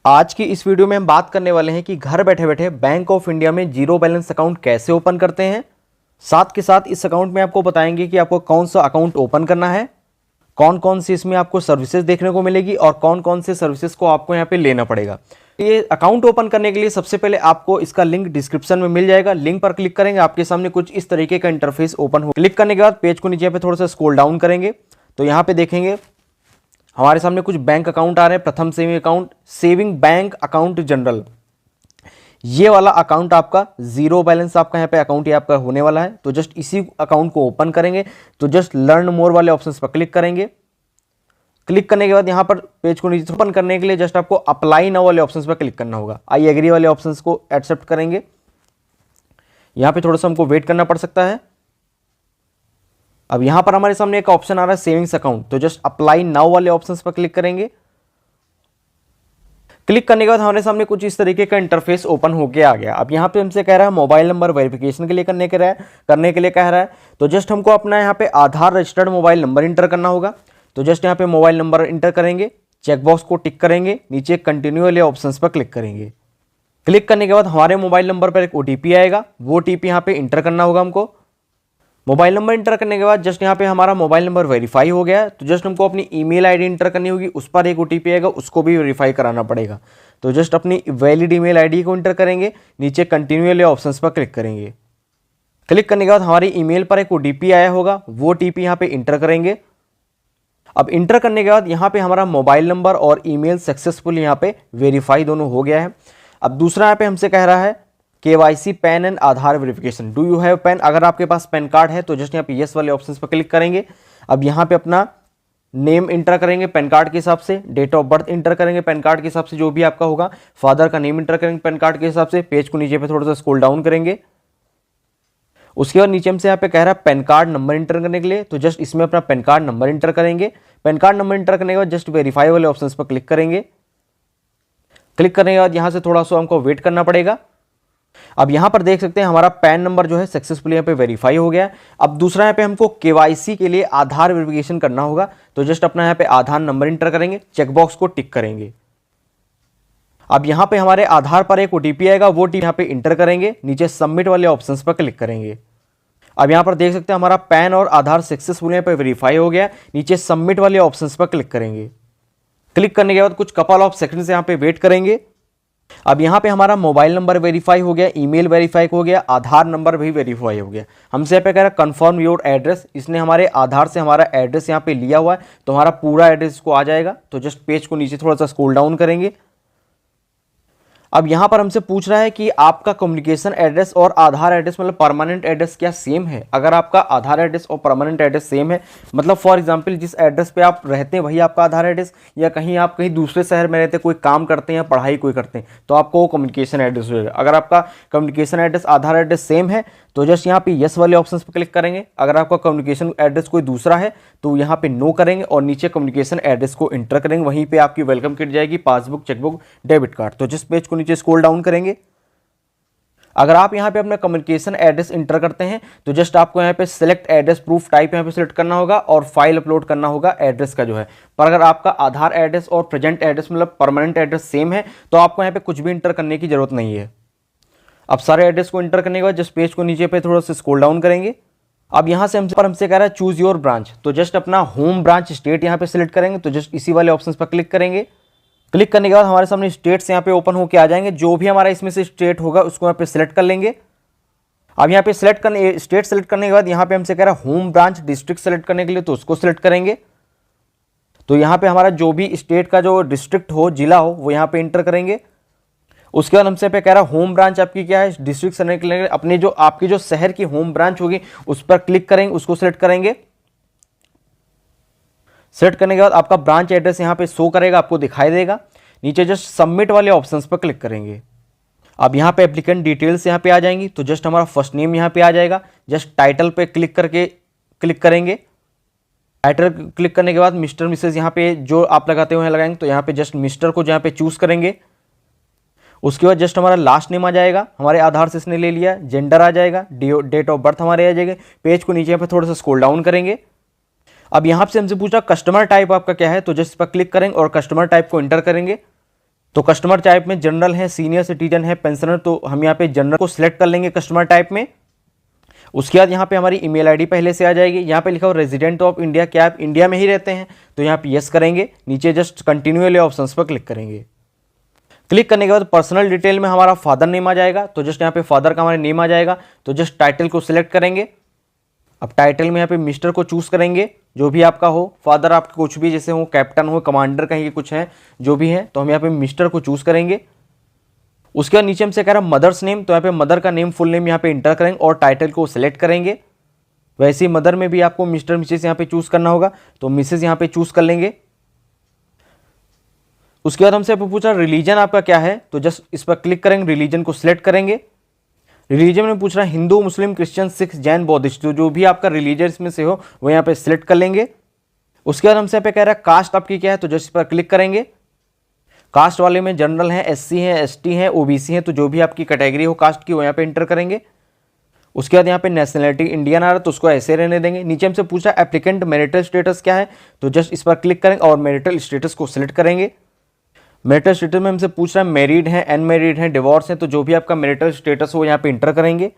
आज की इस वीडियो में हम बात करने वाले हैं कि घर बैठे बैठे बैंक ऑफ इंडिया में जीरो बैलेंस अकाउंट कैसे ओपन करते हैं। साथ के साथ इस अकाउंट में आपको बताएंगे कि आपको कौन सा अकाउंट ओपन करना है, कौन कौन सी इसमें आपको सर्विसेज देखने को मिलेगी और कौन कौन से सर्विसेज को आपको यहाँ पे लेना पड़ेगा। ये अकाउंट ओपन करने के लिए सबसे पहले आपको इसका लिंक डिस्क्रिप्शन में मिल जाएगा। लिंक पर क्लिक करेंगे, आपके सामने कुछ इस तरीके का इंटरफेस ओपन हो। क्लिक करने के बाद पेज को नीचे पे थोड़ा सा स्क्रॉल डाउन करेंगे तो यहाँ पे देखेंगे हमारे सामने कुछ बैंक अकाउंट आ रहे हैं। प्रथम saving account, saving bank account general, ये वाला अकाउंट आपका जीरो बैलेंस आपका यहाँ पे अकाउंट ये आपका होने वाला है। तो जस्ट इसी अकाउंट को ओपन करेंगे तो जस्ट लर्न मोर वाले ऑप्शंस पर क्लिक करेंगे। क्लिक करने के बाद यहाँ पर पेज को नीचे ओपन करने के लिए जस्ट आपको अप्लाई नाउ वाले ऑप्शंस पर क्लिक करना होगा। आई एग्री वाले ऑप्शंस को एक्सेप्ट करेंगे। यहाँ पे थोड़ा सा हमको वेट करना पड़ सकता है। अब यहाँ पर हमारे सामने एक ऑप्शन आ रहा है सेविंग्स अकाउंट, तो जस्ट अप्लाई नाउ वाले ऑप्शंस पर क्लिक करेंगे। क्लिक करने के बाद हमारे सामने कुछ इस तरीके का इंटरफेस ओपन होके आ गया। अब यहाँ पे हमसे कह रहा है मोबाइल नंबर वेरिफिकेशन के लिए करने के लिए कह रहा है। तो जस्ट हमको अपना यहाँ पे आधार रजिस्टर्ड मोबाइल नंबर इंटर करना होगा। तो जस्ट यहाँ पे मोबाइल नंबर इंटर करेंगे, चेकबॉक्स को टिक करेंगे, नीचे कंटिन्यू वाले ऑप्शंस पर क्लिक करेंगे। क्लिक करने के बाद हमारे मोबाइल नंबर पर एक ओटीपी आएगा, वो ओटीपी यहाँ पे इंटर करना होगा हमको। मोबाइल नंबर इंटर करने के बाद जस्ट यहाँ पे हमारा मोबाइल नंबर वेरीफाई हो गया है। तो जस्ट हमको अपनी ईमेल आईडी इंटर करनी होगी, उस पर एक ओटीपी आएगा, उसको भी वेरीफाई कराना पड़ेगा। तो जस्ट अपनी वैलिड ईमेल आईडी को इंटर करेंगे, नीचे कंटिन्यू वाले ऑप्शंस पर क्लिक करेंगे। क्लिक करने के बाद हमारी ईमेल पर एक ओटीपी आया होगा, वो ओटीपी यहाँ पे इंटर करेंगे। अब इंटर करने के बाद यहाँ पे हमारा मोबाइल नंबर और ईमेल सक्सेसफुल यहाँ पे वेरीफाई दोनों हो गया है। अब दूसरा यहाँ पे हमसे कह रहा है KYC pan and Aadhaar verification, do you have pan. अगर आपके पास पैन कार्ड है तो जस्ट यहाँ पे यस वाले ऑप्शंस पर क्लिक करेंगे। अब यहाँ पे अपना नेम इंटर करेंगे पैन कार्ड के हिसाब से, डेट ऑफ बर्थ इंटर करेंगे पैन कार्ड के हिसाब से जो भी आपका होगा, फादर का नेम इंटर करेंगे पैन कार्ड के हिसाब से। पेज को नीचे पे थोड़ा सा स्क्रॉल डाउन करेंगे। उसके बाद नीचे हमसे यहाँ पे कह रहा है पैन कार्ड नंबर इंटर करने के लिए, तो जस्ट इसमें अपना पैन कार्ड नंबर इंटर करेंगे। पैन कार्ड नंबर इंटर करने के बाद जस्ट वेरीफाई वाले ऑप्शंस पर क्लिक करेंगे। क्लिक करने के बाद यहाँ से थोड़ा सा हमको वेट करना पड़ेगा। अब यहां पर देख सकते हैं हमारा पैन नंबर जो है सक्सेसफुली यहाँ पे वेरीफाई हो गया है। अब दूसरा यहाँ पे हमको केवाईसी के लिए आधार वेरिफिकेशन करना होगा। तो जस्ट अपना यहाँ पे आधार नंबर इंटर करेंगे, चेकबॉक्स को टिक करेंगे। अब यहाँ पे हमारे आधार पर एक ओटीपी आएगा, वो ओटीपी यहाँ पे इंटर करेंगे, नीचे सबमिट वाले ऑप्शंस पर क्लिक करेंगे। अब यहाँ पर देख सकते हैं हमारा पैन और आधार सक्सेसफुली यहाँ पे वेरीफाई हो गया, नीचे सबमिट वाले ऑप्शंस पर क्लिक करेंगे। क्लिक करने के बाद कुछ कपल ऑफ सेकंड यहाँ पे वेट करेंगे। अब यहाँ पे हमारा मोबाइल नंबर वेरीफाई हो गया, ईमेल वेरीफाई हो गया, आधार नंबर भी वेरीफाई हो गया। हमसे यहाँ पे कह रहा है कंफर्म योर एड्रेस, इसने हमारे आधार से हमारा एड्रेस यहाँ पे लिया हुआ है, तो हमारा पूरा एड्रेस को आ जाएगा। तो जस्ट पेज को नीचे थोड़ा सा स्क्रॉल डाउन करेंगे। अब यहाँ पर हमसे पूछ रहा है कि आपका कम्युनिकेशन एड्रेस और आधार एड्रेस मतलब परमानेंट एड्रेस क्या सेम है। अगर आपका आधार एड्रेस और परमानेंट एड्रेस सेम है, मतलब फॉर एग्जांपल जिस एड्रेस पे आप रहते हैं वही आपका आधार एड्रेस, या कहीं आप कहीं दूसरे शहर में रहते हैं, कोई काम करते हैं या पढ़ाई कोई करते हैं, तो आपको वो कम्युनिकेशन एड्रेस हो जाएगा। अगर आपका कम्युनिकेशन एड्रेस आधार एड्रेस सेम है तो जस्ट यहाँ पे यस वाले ऑप्शन पर क्लिक करेंगे। अगर आपका कम्युनिकेशन एड्रेस कोई दूसरा है तो यहाँ पे नो करेंगे और नीचे कम्युनिकेशन एड्रेस को इंटर करेंगे। वहीं पे आपकी वेलकम किट जाएगी, पासबुक, चेकबुक, डेबिट कार्ड। तो जिस पेज को नीचे स्क्रॉल डाउन करेंगे, अगर आप यहाँ पे अपना कम्युनिकेशन एड्रेस इंटर करते हैं तो जस्ट आपको यहाँ पे सिलेक्ट एड्रेस प्रूफ टाइप यहाँ पे सिलेक्ट करना होगा और फाइल अपलोड करना होगा एड्रेस का जो है। पर अगर आपका आधार एड्रेस और प्रेजेंट एड्रेस मतलब परमानेंट एड्रेस सेम है तो आपको यहाँ पे कुछ भी इंटर करने की जरूरत नहीं है। अब सारे एड्रेस को इंटर करने के बाद जस्ट पेज को नीचे पे थोड़ा सा स्क्रॉल डाउन करेंगे। अब यहाँ से हमसे कह रहा है चूज योर ब्रांच, तो जस्ट अपना होम ब्रांच स्टेट यहाँ पे सिलेक्ट करेंगे। तो जस्ट इसी वाले ऑप्शन पर क्लिक करेंगे। क्लिक करने के बाद हमारे सामने स्टेट्स यहाँ पे ओपन होकर आ जाएंगे। जो भी हमारा इसमें से स्टेट होगा उसको यहाँ पे सिलेक्ट कर लेंगे। अब यहाँ पे स्टेट सेलेक्ट करने के बाद यहाँ पे हमसे कह रहा है होम ब्रांच डिस्ट्रिक्ट सेलेक्ट करने के लिए, तो उसको सिलेक्ट करेंगे। तो यहाँ पे हमारा जो भी स्टेट का जो डिस्ट्रिक्ट हो, जिला हो, वो यहाँ पे इंटर करेंगे। उसके बाद हमसे पे कह रहा है होम ब्रांच आपकी क्या है, डिस्ट्रिक्ट सेलेक्ट करने के लिए अपनी जो आपकी जो शहर की होम ब्रांच होगी उस पर क्लिक करेंगे, उसको सिलेक्ट करेंगे। सेलेक्ट करने के बाद आपका ब्रांच एड्रेस यहाँ पे शो करेगा, आपको दिखाई देगा। नीचे जस्ट सबमिट वाले ऑप्शंस पर क्लिक करेंगे। अब यहाँ पे एप्लीकेंट डिटेल्स यहाँ पे आ जाएंगी। तो जस्ट हमारा फर्स्ट नेम यहाँ पे आ जाएगा। जस्ट टाइटल पे क्लिक करेंगे। टाइटल क्लिक करने के बाद मिस्टर मिसेज यहाँ पे जो आप लगाते हुए लगाएंगे, तो यहाँ पे जस्ट मिस्टर को यहाँ पे चूज करेंगे। उसके बाद जस्ट हमारा लास्ट नेम आ जाएगा, हमारे आधार से इसने ले लिया। जेंडर आ जाएगा, डेट ऑफ बर्थ हमारे आ जाएगा। पेज को नीचे पे थोड़ा सा स्क्रॉल डाउन करेंगे। अब यहाँ से हमसे पूछा कस्टमर टाइप आपका क्या है, तो जस्ट इस पर क्लिक करेंगे और कस्टमर टाइप को इंटर करेंगे। तो कस्टमर टाइप में जनरल है, सीनियर सिटीजन है, पेंशनर, तो हम यहाँ पे जनरल को सिलेक्ट कर लेंगे कस्टमर टाइप में। उसके बाद यहाँ पे हमारी ईमेल आईडी पहले से आ जाएगी। यहाँ पे लिखा हो रेजिडेंट ऑफ इंडिया, क्या आप इंडिया में ही रहते हैं, तो यहाँ पे यस करेंगे। नीचे जस्ट कंटिन्यू वाले ऑप्शंस पर क्लिक करेंगे। क्लिक करने के बाद पर्सनल डिटेल में हमारा फादर नेम आ जाएगा, तो जस्ट यहाँ पे फादर का हमारा नेम आ जाएगा। तो जस्ट टाइटल को सिलेक्ट करेंगे। अब टाइटल में यहाँ पे मिस्टर को चूज करेंगे, जो भी आपका हो, फादर आपके कुछ भी जैसे हो, कैप्टन हो, कमांडर कहीं कुछ है, जो भी है, तो हम यहाँ पे मिस्टर को चूज करेंगे। उसके बाद नीचे हमसे कह रहा है मदर्स नेम, तो यहाँ पे मदर का नेम फुल नेम यहाँ पे इंटर करेंगे और टाइटल को सिलेक्ट करेंगे। वैसे ही मदर में भी आपको मिस्टर मिसेस यहाँ पे चूज करना होगा, तो मिसेस यहाँ पे चूज कर लेंगे। उसके बाद हमसे पूछा रिलीजन आपका क्या है, तो जस्ट इस पर क्लिक करेंगे, रिलीजन को सिलेक्ट करेंगे। रिलीजन में पूछ रहा है हिंदू, मुस्लिम, क्रिश्चियन, सिख, जैन, बौद्धिस्ट, तो जो भी आपका रिलीजन इसमें से हो वो यहाँ पे सिलेक्ट कर लेंगे। उसके बाद हमसे यहाँ पे कह रहा है कास्ट आपकी क्या है, तो जस्ट इस पर क्लिक करेंगे। कास्ट वाले में जनरल है, एससी है, एसटी है, ओबीसी है, तो जो भी आपकी कैटेगरी हो कास्ट की वो यहाँ पे इंटर करेंगे। उसके बाद यहाँ पे नेशनलिटी इंडियन आ रहा है, तो उसको ऐसे रहने देंगे। नीचे हमसे पूछा एप्लीकेंट मैरिटल स्टेटस क्या है, तो जस्ट इस पर क्लिक करेंगे और मैरिटल स्टेटस को सिलेक्ट करेंगे। मैरिटल स्टेटस में हमसे पूछ रहा है मैरिड है, अनमैरिड है, डिवोर्स है, तो जो भी आपका मैरिटल स्टेटस हो यहाँ पे इंटर करेंगे।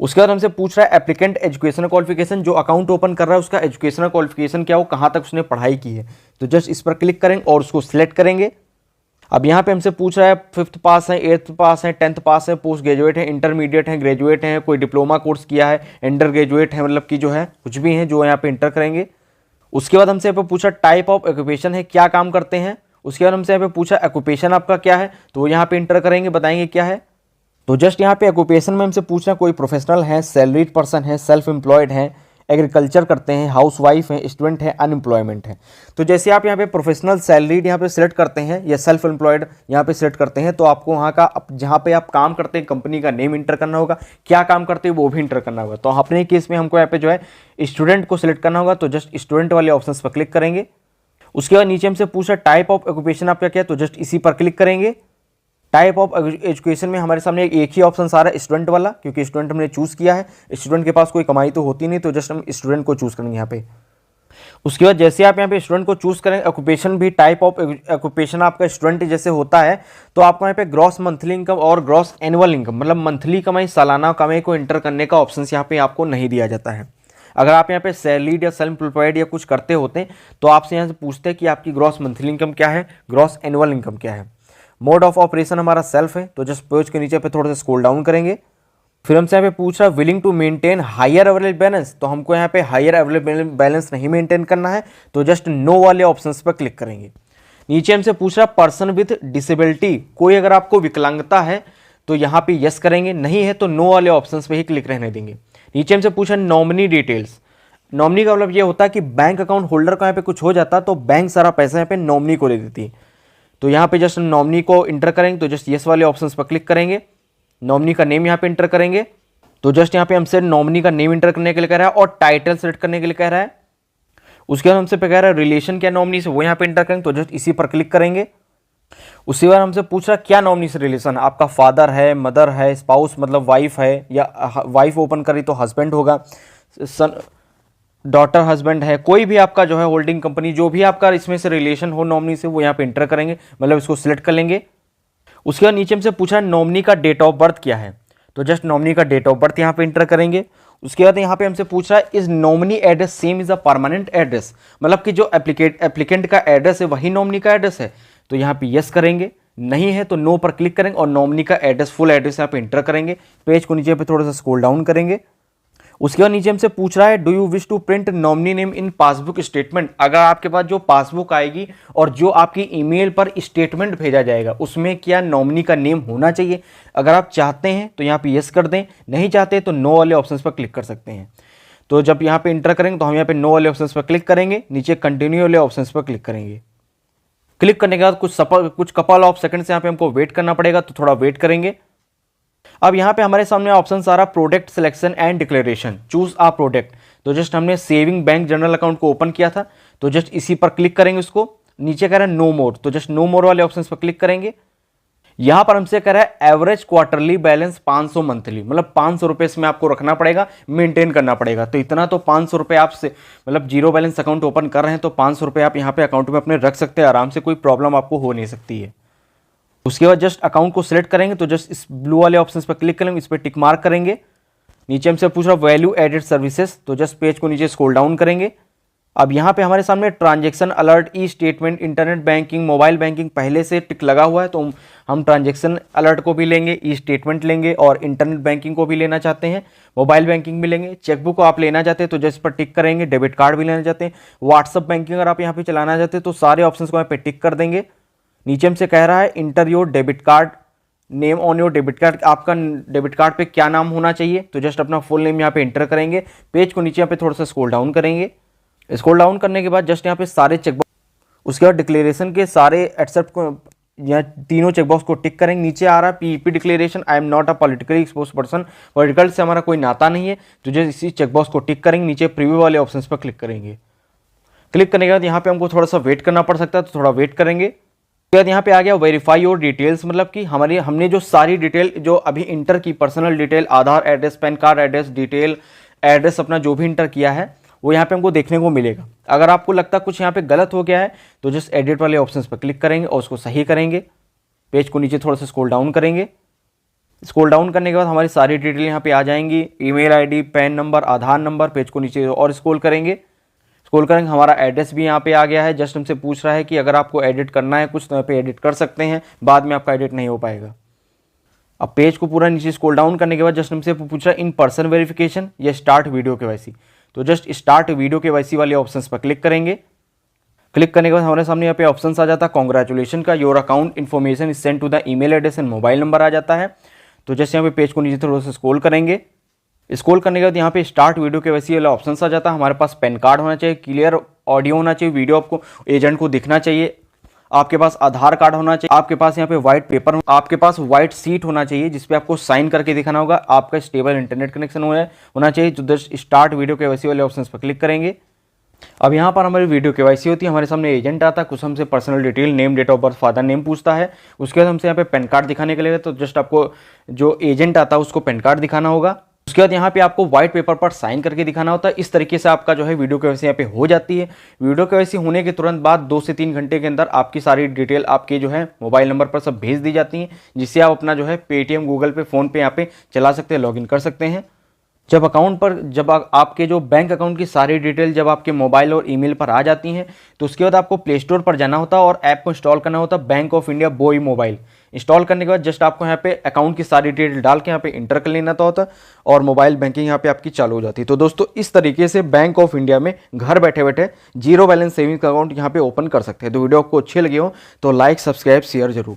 उसके बाद हमसे पूछ रहा है एप्लीकेंट एजुकेशनल क्वालिफिकेशन, जो अकाउंट ओपन कर रहा है उसका एजुकेशनल क्वालिफिकेशन क्या हो, कहाँ तक उसने पढ़ाई की है, तो जस्ट इस पर क्लिक करेंगे और उसको सिलेक्ट करेंगे। अब यहाँ पे हमसे पूछ रहा है 5th पास है, 8th पास है, 10th पास है, पोस्ट ग्रेजुएट है, इंटरमीडिएट है, ग्रेजुएट है, कोई डिप्लोमा कोर्स किया है, अंडर ग्रेजुएट है, मतलब कि जो है कुछ भी है जो यहाँ पे इंटर करेंगे। उसके बाद हमसे यहाँ पे पूछा टाइप ऑफ ऑक्यूपेशन है, क्या काम करते हैं। उसके बाद हमसे यहाँ पे पूछा ऑक्यूपेशन आपका क्या है, तो वो यहाँ पे इंटर करेंगे, बताएंगे क्या है। तो जस्ट यहाँ पे ऑक्यूपेशन में हमसे पूछना कोई प्रोफेशनल है, सैलरीड पर्सन है, सेल्फ एम्प्लॉयड है, एग्रीकल्चर करते हैं, हाउस वाइफ है, स्टूडेंट है, अनएम्प्लॉयमेंट है। तो जैसे आप यहाँ पे प्रोफेशनल, सैलरीड यहाँ पे सिलेक्ट करते हैं या सेल्फ एम्प्लॉयड यहाँ पे सिलेक्ट करते हैं, तो आपको वहाँ का जहाँ पे आप काम करते हैं कंपनी का नेम इंटर करना होगा, क्या काम करते हैं वो भी इंटर करना होगा। तो अपने केस में हमको यहाँ पे जो है स्टूडेंट को सिलेक्ट करना होगा, तो जस्ट स्टूडेंट वाले ऑप्शन पर क्लिक करेंगे। उसके बाद नीचे हमसे पूछा टाइप ऑफ ऑक्यूपेशन आपका क्या है, तो जस्ट इसी पर क्लिक करेंगे। टाइप ऑफ एजुकेशन में हमारे सामने एक ही ऑप्शन आ रहा है स्टूडेंट वाला, क्योंकि स्टूडेंट हमने चूज किया है। स्टूडेंट के पास कोई कमाई तो होती नहीं, तो जस्ट हम स्टूडेंट को चूज करेंगे यहाँ पे। उसके बाद जैसे आप यहाँ पे स्टूडेंट को चूज करेंगे, ऑक्यूपेशन भी टाइप ऑफ ऑक्यूपेशन आपका स्टूडेंट जैसे होता है, तो आपको यहाँ पे ग्रॉस मंथली इनकम और ग्रॉस एनुअल इनकम, मतलब मंथली कमाई, सालाना कमाई को इंटर करने का ऑप्शन यहाँ पे आपको नहीं दिया जाता है। अगर आप यहाँ पे सैलरीड या सेल्फ एम्प्लॉयड या कुछ करते होते हैं, तो आपसे यहाँ से पूछते हैं कि आपकी ग्रॉस मंथली इनकम क्या है, ग्रॉस एनुअल इनकम क्या है। मोड ऑफ ऑपरेशन हमारा सेल्फ है, तो जस्ट पेज के नीचे पे थोड़ा सा स्क्रॉल डाउन करेंगे। फिर हमसे यहाँ पे पूछ रहा है willing to maintain higher available balance, तो हमको यहाँ पे हायर अवेलेबल बैलेंस नहीं मेंटेन करना है, तो जस्ट नो वाले ऑप्शंस पर क्लिक करेंगे। नीचे हमसे पूछ रहा है पर्सन विथ डिसेबिलिटी, कोई अगर आपको विकलांगता है तो यहाँ पे यस करेंगे, नहीं है तो नो वाले ऑप्शंस पे ही क्लिक रहने देंगे। नीचे हमसे पूछा नॉमिनी डिटेल्स, नॉमिनी का मतलब ये होता है कि बैंक अकाउंट होल्डर का यहाँ पे कुछ हो जाता तो बैंक सारा पैसा यहाँ पे नॉमिनी को दे देती है, तो यहाँ पे जस्ट नॉमिनी को इंटर करेंगे, तो जस्ट यस वाले ऑप्शंस पर क्लिक करेंगे। नॉमिनी का नेम यहाँ पे इंटर करेंगे, तो जस्ट यहाँ पे हमसे नॉमिनी का नेम इंटर करने के लिए कह रहा है और टाइटल सेलेक्ट करने के लिए कह रहा है। उसके बाद हमसे कह रहा है रिलेशन क्या नॉमिनी से, वो यहाँ पे इंटर करेंगे, तो जस्ट इसी पर क्लिक करेंगे। उसके बाद हमसे पूछ रहा क्या नॉमिनी से रिलेशन, आपका फादर है, मदर है, स्पाउस मतलब वाइफ है, या वाइफ ओपन करी तो हस्बैंड होगा, सन डॉटर हस्बैंड है, कोई भी आपका जो है होल्डिंग कंपनी, जो भी आपका इसमें से रिलेशन हो नॉमिनी से, वो यहाँ पे इंटर करेंगे, मतलब इसको सिलेक्ट कर लेंगे। उसके बाद नीचे हमसे पूछा नॉमिनी का डेट ऑफ बर्थ क्या है, तो जस्ट नॉमिनी का डेट ऑफ बर्थ यहाँ पे इंटर करेंगे। उसके बाद यहाँ पे हमसे पूछ रहा है is nominee address same is a permanent address, मतलब कि जो एप्लीकेंट का एड्रेस है वही नॉमिनी का एड्रेस है, तो यहाँ पे यस करेंगे, नहीं है तो नो पर क्लिक करेंगे और नॉमिनी का एड्रेस फुल एड्रेस यहाँ पे इंटर करेंगे। पेज को नीचे पे थोड़ा सा स्क्रॉल डाउन करेंगे। उसके बाद नीचे हमसे पूछ रहा है do you wish to print nominee name in passbook statement, अगर आपके पास जो पासबुक आएगी और जो आपकी ईमेल पर स्टेटमेंट भेजा जाएगा उसमें क्या नॉमिनी का नेम होना चाहिए। अगर आप चाहते हैं तो यहाँ पे यस कर दें, नहीं चाहते तो नो वाले ऑप्शंस पर क्लिक कर सकते हैं। तो जब यहाँ पे इंटर करेंगे तो हम यहाँ पे नो वाले ऑप्शंस पर क्लिक करेंगे, नीचे कंटिन्यू वाले ऑप्शंस पर क्लिक करेंगे। क्लिक करने के बाद कुछ कपल ऑफ सेकंड से यहाँ पे हमको वेट करना पड़ेगा, तो थोड़ा वेट करेंगे। अब यहाँ पे हमारे सामने ऑप्शन आ रहा product selection and declaration, choose a product, तो जस्ट हमने सेविंग बैंक जनरल अकाउंट को ओपन किया था, तो जस्ट इसी पर क्लिक करेंगे। उसको नीचे कह रहा है नो मोर, तो जस्ट नो मोर वाले ऑप्शन पर क्लिक करेंगे। यहाँ पर हमसे कह रहा है एवरेज क्वार्टरली बैलेंस 500 मंथली, मतलब 500 रुपये इसमें आपको रखना पड़ेगा, मेंटेन करना पड़ेगा। तो इतना तो 500 रुपये आपसे, मतलब जीरो बैलेंस अकाउंट ओपन कर रहे हैं तो 500 रुपये आप यहाँ पे अकाउंट में अपने रख सकते हैं आराम से, कोई प्रॉब्लम आपको हो नहीं सकती है। उसके बाद जस्ट अकाउंट को सिलेक्ट करेंगे तो जस्ट इस ब्लू वाले ऑप्शन पर क्लिक करेंगे, इस पर टिक मार्क करेंगे। नीचे हमसे पूछ रहा वैल्यू एडेड सर्विसेज, तो जस्ट पेज को नीचे स्क्रॉल डाउन करेंगे। अब यहाँ पे हमारे सामने transaction alert, e statement, internet banking, mobile banking पहले से टिक लगा हुआ है, तो हम ट्रांजैक्शन अलर्ट को भी लेंगे, ई स्टेटमेंट लेंगे और इंटरनेट बैंकिंग को भी लेना चाहते हैं, मोबाइल बैंकिंग भी लेंगे। चेकबुक आप लेना चाहते हैं तो जस्ट पर टिक करेंगे। डेबिट कार्ड भी लेना चाहते हैं, व्हाट्सअप बैंकिंग अगर आप यहाँ पे चलाना चाहते हैं तो सारे ऑप्शन को यहाँ पे टिक कर देंगे। नीचे हमसे कह रहा है inter your debit card name on your debit card, आपका डेबिट कार्ड पे क्या नाम होना चाहिए, तो जस्ट अपना फुल नेम यहाँ पे इंटर करेंगे। पेज को नीचे यहाँ पे थोड़ा सा स्क्रॉल डाउन करेंगे। स्क्रॉल डाउन करने के बाद जस्ट यहाँ पे सारे चेकबॉक्स, उसके बाद डिक्लेरेशन के सारे एक्सेप्ट को, यहाँ तीनों चेकबॉक्स को टिक करेंगे। नीचे आ रहा है PEP declaration, I am not a politically expose person, political से हमारा कोई नाता नहीं है, तो जस्ट इसी चेकबॉक्स को टिक करेंगे। नीचे प्रीव्यू वाले ऑप्शन पर क्लिक करेंगे। क्लिक करने के बाद यहाँ पे हमको थोड़ा सा वेट करना पड़ सकता है, तो थोड़ा वेट करेंगे। उसके बाद यहाँ पे आ गया वेरीफाई योर डिटेल्स, मतलब कि हमने जो सारी डिटेल जो अभी इंटर की, personal detail, Aadhaar address, PAN card address, detail address अपना जो भी इंटर किया है वो यहाँ पे हमको देखने को मिलेगा। अगर आपको लगता है कुछ यहाँ पे गलत हो गया है तो जस्ट एडिट वाले ऑप्शंस पर क्लिक करेंगे और उसको सही करेंगे। पेज को नीचे थोड़ा सा स्क्रॉल डाउन करेंगे। स्क्रॉल डाउन करने के बाद हमारी सारी डिटेल यहाँ पे आ जाएंगी, ईमेल आईडी, पैन नंबर, आधार नंबर। पेज को नीचे और स्क्रॉल करेंगे, हमारा एड्रेस भी यहाँ पे आ गया है। जस्ट हमसे पूछ रहा है कि अगर आपको एडिट करना है कुछ तो यहाँ पे एडिट कर सकते हैं, बाद में आपका एडिट नहीं हो पाएगा। अब पेज को पूरा नीचे स्क्रॉल डाउन करने के बाद जस्ट हमसे पूछ रहा है इन पर्सन वेरिफिकेशन या स्टार्ट वीडियो केवाईसी, तो जस्ट स्टार्ट वीडियो केवाईसी वाले ऑप्शंस पर क्लिक करेंगे। क्लिक करने के बाद हमारे सामने यहाँ पे ऑप्शंस आ जाता है कॉन्ग्रेचुलेशन का, your account information is send to the email address and mobile number आ जाता है। तो जस्ट यहाँ पे पेज को नीचे थोड़ा सा स्क्रॉल करेंगे। स्क्रॉल करने के बाद यहाँ पे स्टार्ट वीडियो केवाईसी वाला ऑप्शन आ जाता है। हमारे पास पैन कार्ड होना चाहिए, क्लियर ऑडियो होना चाहिए, वीडियो आपको एजेंट को दिखना चाहिए, आपके पास आधार कार्ड होना चाहिए, आपके पास यहाँ पे व्हाइट पेपर, आपके पास व्हाइट सीट होना चाहिए जिसपे आपको साइन करके दिखाना होगा, आपका स्टेबल इंटरनेट कनेक्शन होना चाहिए। तो जस्ट स्टार्ट वीडियो केवाईसी वाले ऑप्शन पर क्लिक करेंगे। अब यहाँ पर हमारी वीडियो केवाईसी होती है, हमारे सामने एजेंट आता है, कुछ हमसे personal detail, name, date of birth, father name पूछता है। उसके बाद हमसे यहाँ पे पैन कार्ड दिखाने के लिए, तो जस्ट आपको जो एजेंट आता है उसको पैन कार्ड दिखाना होगा। उसके बाद यहाँ पे आपको व्हाइट पेपर पर साइन करके दिखाना होता है। इस तरीके से आपका जो है वीडियो केवाईसी यहाँ पे हो जाती है। वीडियो केवाईसी होने के तुरंत बाद 2 से 3 घंटे के अंदर आपकी सारी डिटेल आपके जो है मोबाइल नंबर पर सब भेज दी जाती हैं, जिससे आप अपना जो है पेटीएम, गूगल पे, फोन पे यहाँ पे चला सकते हैं, लॉगिन कर सकते हैं। जब आपके जो बैंक अकाउंट की सारी डिटेल जब आपके मोबाइल और ईमेल पर आ जाती हैं तो उसके बाद आपको प्ले स्टोर पर जाना होता है और ऐप को इंस्टॉल करना होता है, बैंक ऑफ इंडिया बोई मोबाइल। इंस्टॉल करने के बाद जस्ट आपको यहाँ पे अकाउंट की सारी डिटेल डाल के यहाँ पे इंटर कर लेना होता है और मोबाइल बैंकिंग यहाँ पे आपकी चालू हो जाती है। तो दोस्तों इस तरीके से बैंक ऑफ इंडिया में घर बैठे बैठे जीरो बैलेंस सेविंग्स अकाउंट यहाँ पे ओपन कर सकते हैं। तो वीडियो आपको अच्छी लगी हो तो लाइक, सब्सक्राइब, शेयर जरूर।